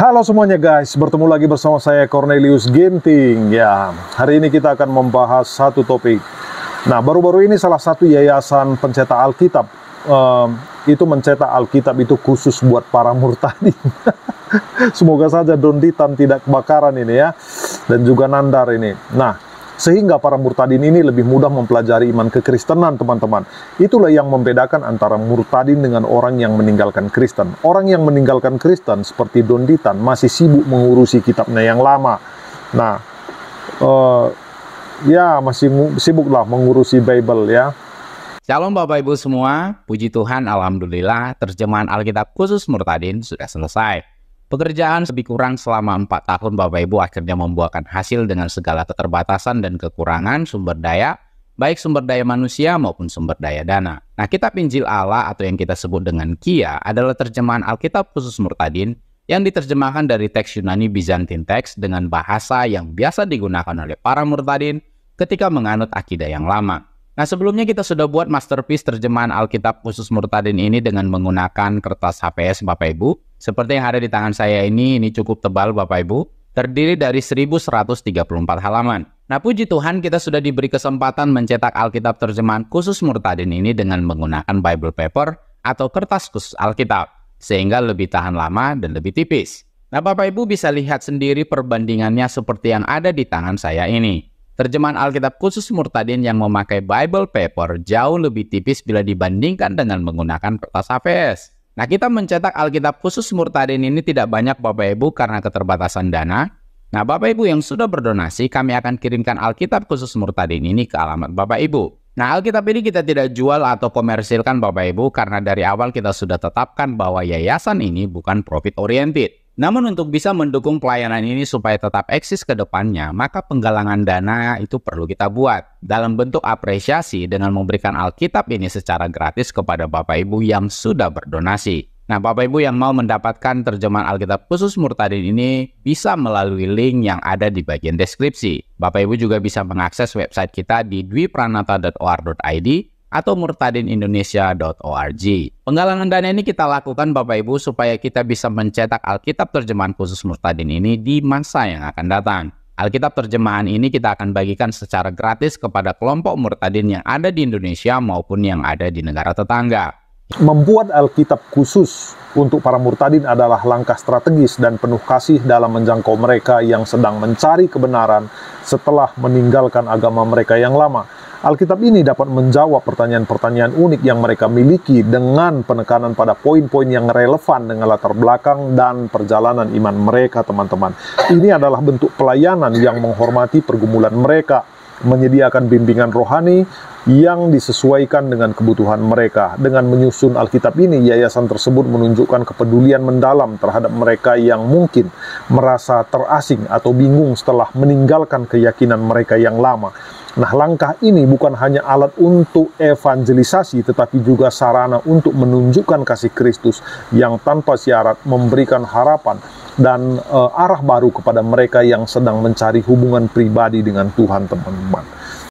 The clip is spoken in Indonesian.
Halo semuanya guys, bertemu lagi bersama saya Cornelius Ginting. Ya, hari ini kita akan membahas satu topik. Nah, baru-baru ini salah satu yayasan pencetak Alkitab itu mencetak Alkitab itu khusus buat para murtadin. Semoga saja Donditan tidak kebakaran ini ya, dan juga Nandar ini. Nah, sehingga para murtadin ini lebih mudah mempelajari iman kekristenan, teman-teman. Itulah yang membedakan antara murtadin dengan orang yang meninggalkan Kristen. Orang yang meninggalkan Kristen seperti Donditan masih sibuk mengurusi kitabnya yang lama. Nah, ya masih sibuklah mengurusi Bible ya. Shalom Bapak Ibu semua, puji Tuhan, Alhamdulillah, terjemahan Alkitab khusus murtadin sudah selesai. Pekerjaan lebih kurang selama 4 tahun Bapak Ibu akhirnya membuahkan hasil dengan segala keterbatasan dan kekurangan sumber daya, baik sumber daya manusia maupun sumber daya dana. Nah, kitab Injil Allah atau yang kita sebut dengan Kia adalah terjemahan Alkitab khusus murtadin yang diterjemahkan dari teks Yunani Byzantine Text dengan bahasa yang biasa digunakan oleh para murtadin ketika menganut akidah yang lama. Nah, sebelumnya kita sudah buat masterpiece terjemahan Alkitab khusus murtadin ini dengan menggunakan kertas HPS Bapak Ibu. Seperti yang ada di tangan saya ini cukup tebal Bapak Ibu, terdiri dari 1134 halaman. Nah, puji Tuhan kita sudah diberi kesempatan mencetak Alkitab terjemahan khusus murtadin ini dengan menggunakan Bible paper atau kertas khusus Alkitab, sehingga lebih tahan lama dan lebih tipis. Nah, Bapak Ibu bisa lihat sendiri perbandingannya seperti yang ada di tangan saya ini. Terjemahan Alkitab khusus murtadin yang memakai Bible paper jauh lebih tipis bila dibandingkan dengan menggunakan kertas HPS. Nah, kita mencetak Alkitab khusus murtadin ini tidak banyak Bapak Ibu karena keterbatasan dana. Nah, Bapak Ibu yang sudah berdonasi, kami akan kirimkan Alkitab khusus murtadin ini ke alamat Bapak Ibu. Nah, Alkitab ini kita tidak jual atau komersilkan Bapak Ibu karena dari awal kita sudah tetapkan bahwa yayasan ini bukan profit oriented. Namun untuk bisa mendukung pelayanan ini supaya tetap eksis ke depannya, maka penggalangan dana itu perlu kita buat dalam bentuk apresiasi dengan memberikan Alkitab ini secara gratis kepada Bapak Ibu yang sudah berdonasi. Nah, Bapak Ibu yang mau mendapatkan terjemahan Alkitab khusus murtadin ini bisa melalui link yang ada di bagian deskripsi. Bapak Ibu juga bisa mengakses website kita di dwipranata.or.id atau murtadinindonesia.org. Penggalangan dana ini kita lakukan Bapak Ibu supaya kita bisa mencetak Alkitab terjemahan khusus murtadin ini di masa yang akan datang. Alkitab terjemahan ini kita akan bagikan secara gratis kepada kelompok murtadin yang ada di Indonesia maupun yang ada di negara tetangga. Membuat Alkitab khusus untuk para murtadin adalah langkah strategis dan penuh kasih dalam menjangkau mereka yang sedang mencari kebenaran setelah meninggalkan agama mereka yang lama. Alkitab ini dapat menjawab pertanyaan-pertanyaan unik yang mereka miliki dengan penekanan pada poin-poin yang relevan dengan latar belakang dan perjalanan iman mereka, teman-teman. Ini adalah bentuk pelayanan yang menghormati pergumulan mereka, menyediakan bimbingan rohani yang disesuaikan dengan kebutuhan mereka. Dengan menyusun Alkitab ini, yayasan tersebut menunjukkan kepedulian mendalam terhadap mereka yang mungkin merasa terasing atau bingung setelah meninggalkan keyakinan mereka yang lama. Nah, langkah ini bukan hanya alat untuk evangelisasi, tetapi juga sarana untuk menunjukkan kasih Kristus yang tanpa syarat, memberikan harapan dan arah baru kepada mereka yang sedang mencari hubungan pribadi dengan Tuhan, teman-teman.